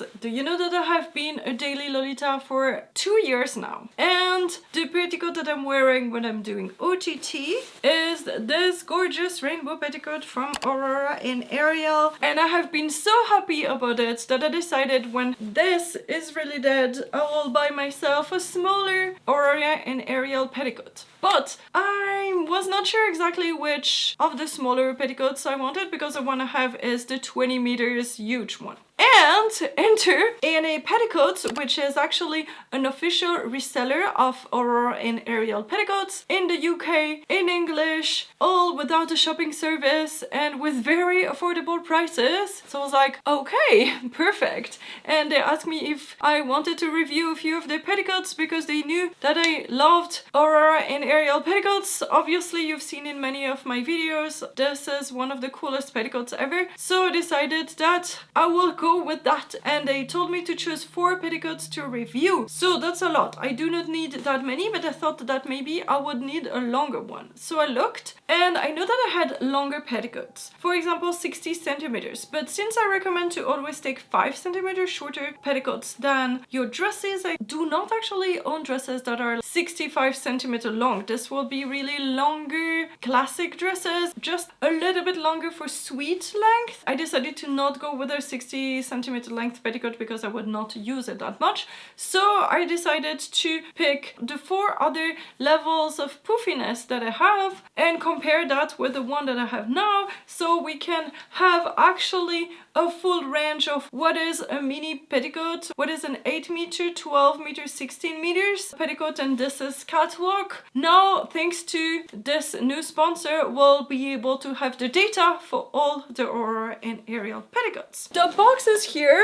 because do you know that I have been a daily Lolita for 2 years now? And the petticoat that I'm wearing when I'm doing OTT is this gorgeous rainbow petticoat from Aurora and Ariel. And I have been so happy about it that I decided when this is really dead, I will buy myself a smaller Aurora and Ariel petticoat. But I was not sure exactly which of the smaller petticoats I wanted because the one I have is the 20 meters huge one. And enter A&A Petticoats, which is actually an official reseller of Aurora and Ariel petticoats in the UK, in English, all without a shopping service and with very affordable prices. So I was like, okay, perfect. And they asked me if I wanted to review a few of their petticoats because they knew that I loved Aurora and Ariel petticoats. Obviously, you've seen in many of my videos, this is one of the coolest petticoats ever. So I decided that I will go with that, and they told me to choose 4 petticoats to review. So that's a lot. I do not need that many, but I thought that maybe I would need a longer one. So I looked and I know that I had longer petticoats, for example 60 centimeters, but since I recommend to always take 5 centimeters shorter petticoats than your dresses, I do not actually own dresses that are 65 centimeter long. This will be really longer classic dresses, just a little bit longer for sweet length. I decided to not go with a 60 centimeter length petticoat because I would not use it that much. So I decided to pick the 4 other levels of poofiness that I have and compare that with the one that I have now, so we can have actually a full range of what is a mini petticoat, what is an 8 meter, 12 meter, 16 meters petticoat, and this is catwalk. Now, thanks to this new sponsor, we'll be able to have the data for all the Aurora and Ariel petticoats. The box is here.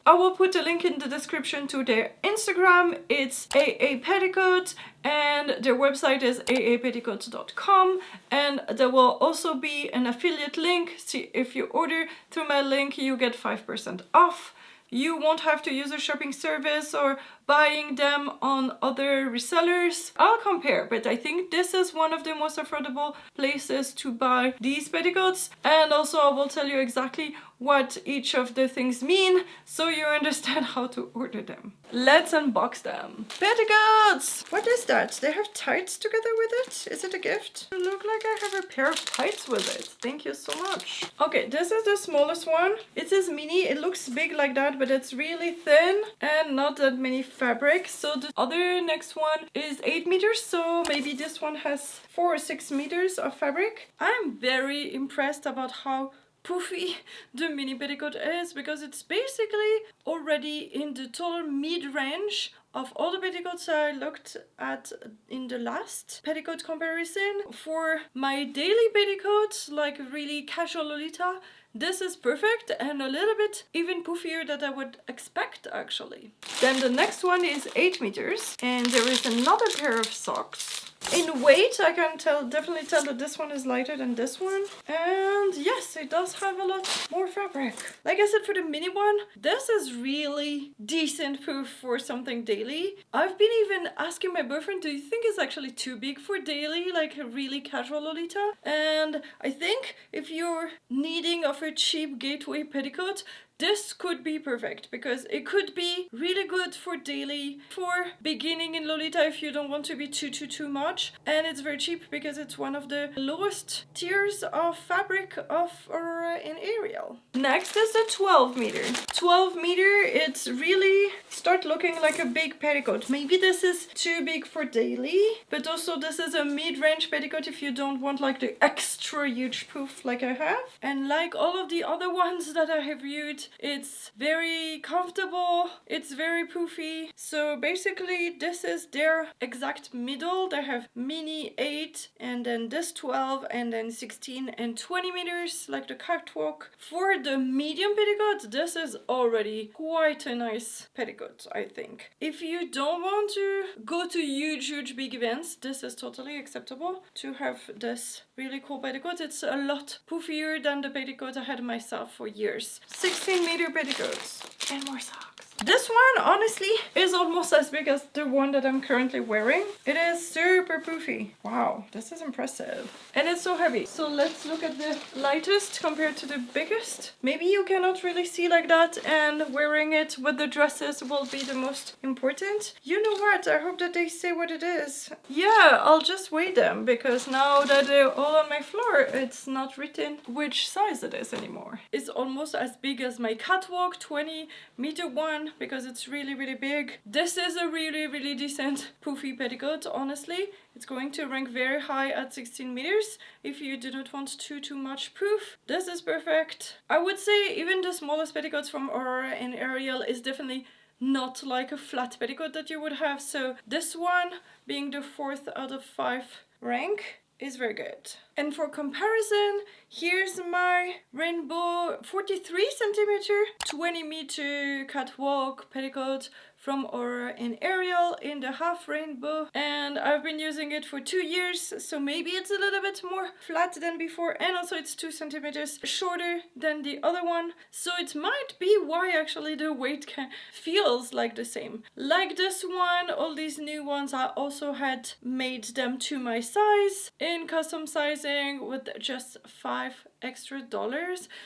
I will put a link in the description to their Instagram. It's AA Petticoat and their website is aapetticoats.com, and there will also be an affiliate link. See, if you order through my link, you get 5% off. You won't have to use a shopping service or buying them on other resellers. I'll compare, but I think this is one of the most affordable places to buy these petticoats. And also I will tell you exactly what each of the things mean so you understand how to order them. Let's unbox them. Petticoats! What is that? They have tights together with it? Is it a gift? It looks like I have a pair of tights with it. Thank you so much. Okay, this is the smallest one. It says mini. It looks big like that, but it's really thin and not that many fabric. So the other next one is 8 meters, so maybe this one has 4 or 6 meters of fabric. I'm very impressed about how poofy the mini petticoat is, because it's basically already in the total mid-range of all the petticoats I looked at in the last petticoat comparison. For my daily petticoats, like really casual Lolita, this is perfect and a little bit even poofier than I would expect actually. Then the next one is 8 meters, and there is another pair of socks. In weight, I can definitely tell that this one is lighter than this one. And yes, it does have a lot more fabric. Like I said, for the mini one, this is really decent poof for something daily. I've been even asking my boyfriend, do you think it's actually too big for daily, like a really casual Lolita? And I think if you're needing of a cheap gateway petticoat, this could be perfect, because it could be really good for daily, for beginning in Lolita if you don't want to be too much. And it's very cheap because it's one of the lowest tiers of fabric of Aurora and Ariel. Next is the 12 meter. 12 meter, it's really start looking like a big petticoat. Maybe this is too big for daily, but also this is a mid-range petticoat if you don't want like the extra huge poof like I have. And like all of the other ones that I have viewed, it's very comfortable, it's very poofy. So basically this is their exact middle. They have mini 8 and then this 12 and then 16 and 20 meters like the catwalk. For the medium petticoat, this is already quite a nice petticoat, I think. If you don't want to go to huge big events, this is totally acceptable to have this really cool petticoat. It's a lot poofier than the petticoat I had myself for years. 16 meter petticoats and more socks. This one, honestly, is almost as big as the one that I'm currently wearing. It is super poofy. Wow, this is impressive. And it's so heavy. So let's look at the lightest compared to the biggest. Maybe you cannot really see like that, and wearing it with the dresses will be the most important. You know what? I hope that they say what it is. Yeah, I'll just weigh them, because now that they're all on my floor, it's not written which size it is anymore. It's almost as big as my catwalk 20-meter one, because it's really, really big. This is a really, really decent poofy petticoat, honestly. It's going to rank very high at 16 meters if you do not want too much poof. This is perfect. I would say even the smallest petticoats from Aurora and Ariel is definitely not like a flat petticoat that you would have. So this one, being the 4th out of 5 rank, is very good. And for comparison, here's my rainbow 43 centimeter 20-meter catwalk petticoat from Aurora and Ariel in the half rainbow, and I've been using it for 2 years, so maybe it's a little bit more flat than before, and also it's 2 centimeters shorter than the other one, so it might be why actually the weight feels like the same. Like this one, all these new ones, I also had made them to my size in custom sizing with just $5 extra.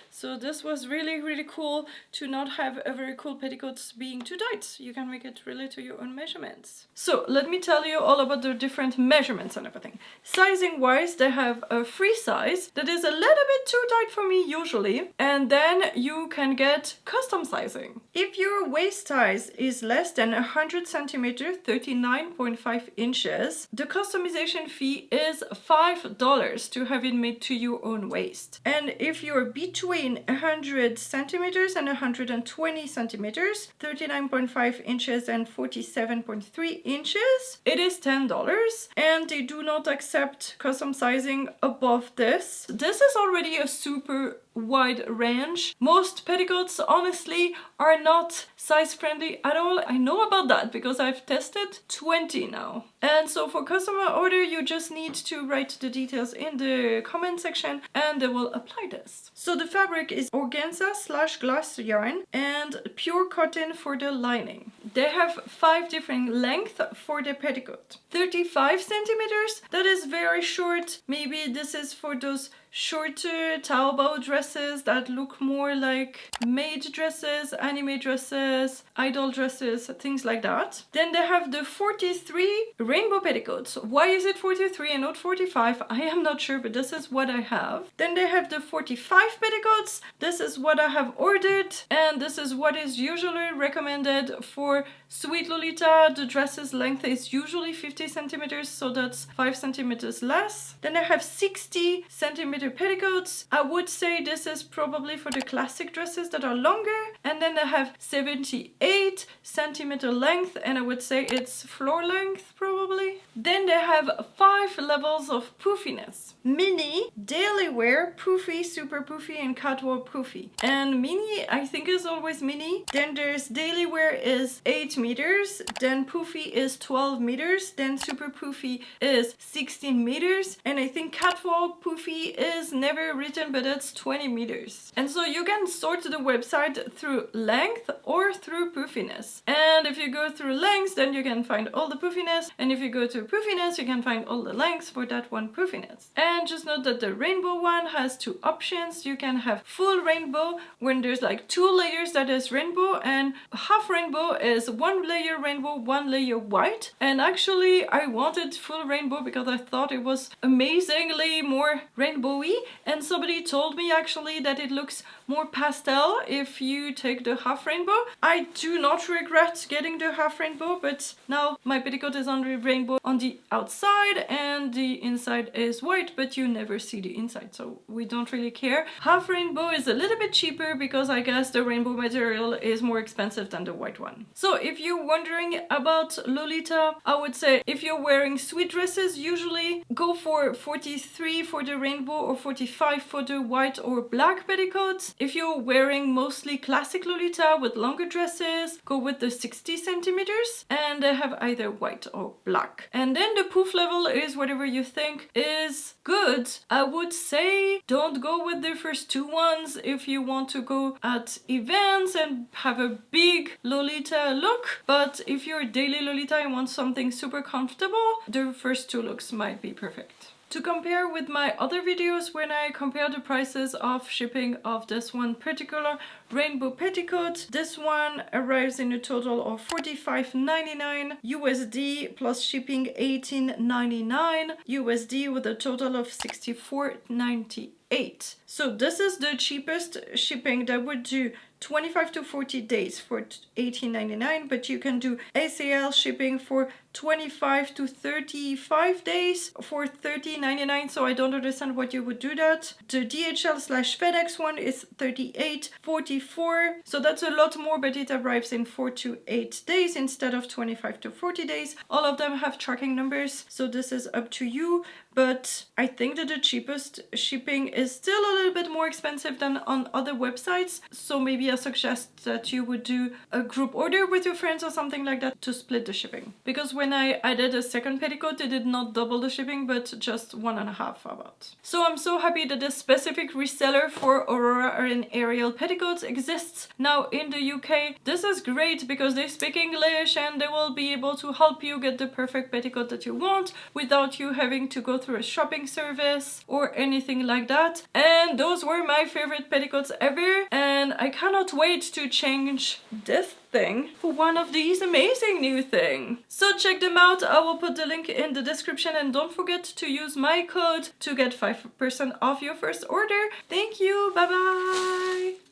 So this was really, really cool to not have a very cool petticoats being too tight. You can make it really to your own measurements. So let me tell you all about the different measurements and everything. Sizing wise, they have a free size that is a little bit too tight for me usually, and then you can get custom sizing. If your waist size is less than 100 centimeters, 39.5 inches, the customization fee is $5 to have it made to your own waist. And if you're between 100 centimeters and 120 centimeters, 39.5 inches and 47.3 inches, it is $10, and they do not accept custom sizing above this. This is already a super wide range. Most petticoats honestly are not size friendly at all. I know about that because I've tested 20 now. And so for customer order, you just need to write the details in the comment section and they will apply this. So the fabric is organza / glass yarn and pure cotton for the lining. They have 5 different lengths for the petticoat. 35 centimeters, that is very short. Maybe this is for those shorter Taobao dresses that look more like maid dresses, anime dresses, idol dresses, things like that. Then they have the 43 rainbow petticoats. Why is it 43 and not 45? I am not sure, but this is what I have. Then they have the 45 petticoats. This is what I have ordered, and this is what is usually recommended for Sweet Lolita. The dress's length is usually 50 centimeters, so that's 5 centimeters less. Then I have 60 centimeter petticoats. I would say this is probably for the classic dresses that are longer. And then I have 78 centimeter length, and I would say it's floor length probably. Then they have 5 levels of poofiness. Mini, daily wear, poofy, super poofy, and catwalk poofy. And mini, I think, is always mini. Then there's daily wear is 8 meters. Then poofy is 12 meters. Then super poofy is 16 meters. And I think catwalk poofy is never written, but it's 20 meters. And so you can sort the website through length or through poofiness. And if you go through length, then you can find all the poofiness. And if you go to poofiness, you can find all the lengths for that one poofiness. And just note that the rainbow one has 2 options. You can have full rainbow when there's like 2 layers that is rainbow, and half rainbow is 1 layer rainbow, 1 layer white. And actually I wanted full rainbow because I thought it was amazingly more rainbowy, and somebody told me actually that it looks more pastel if you take the half rainbow. I do not regret getting the half rainbow, but now my petticoat is on the rainbow on the outside and the inside is white, but you never see the inside, so we don't really care. Half rainbow is a little bit cheaper because I guess the rainbow material is more expensive than the white one. So if you're wondering about Lolita, I would say if you're wearing sweet dresses, usually go for 43 for the rainbow or 45 for the white or black petticoats. If you're wearing mostly classic Lolita with longer dresses, go with the 60 centimeters, and they have either white or black. And then the poof level is whatever you think is good. I would say don't go with the first two ones if you want to go at events and have a big Lolita look, but if you're a daily Lolita and want something super comfortable, the first two looks might be perfect. To compare with my other videos when I compare the prices of shipping of this one particular rainbow petticoat, this one arrives in a total of $45.99 USD plus shipping $18.99 USD with a total of $64.98. So this is the cheapest shipping that would do 25 to 40 days for $18.99, but you can do ACL shipping for 25 to 35 days for $30.99, so I don't understand what you would do that. The DHL/FedEx one is $38.44, so that's a lot more, but it arrives in 4 to 8 days instead of 25 to 40 days. All of them have tracking numbers, so this is up to you, but I think that the cheapest shipping is still a little bit more expensive than on other websites, so maybe I suggest that you would do a group order with your friends or something like that to split the shipping. Because when I added a second petticoat, they did not double the shipping, but just 1.5 about. So I'm so happy that this specific reseller for Aurora and Ariel petticoats exists now in the UK. This is great because they speak English and they will be able to help you get the perfect petticoat that you want without you having to go through a shopping service or anything like that. And those were my favorite petticoats ever, and I cannot wait to change this thing for one of these amazing new things. So check them out. I will put the link in the description, and don't forget to use my code to get 5% off your first order. Thank you. Bye bye.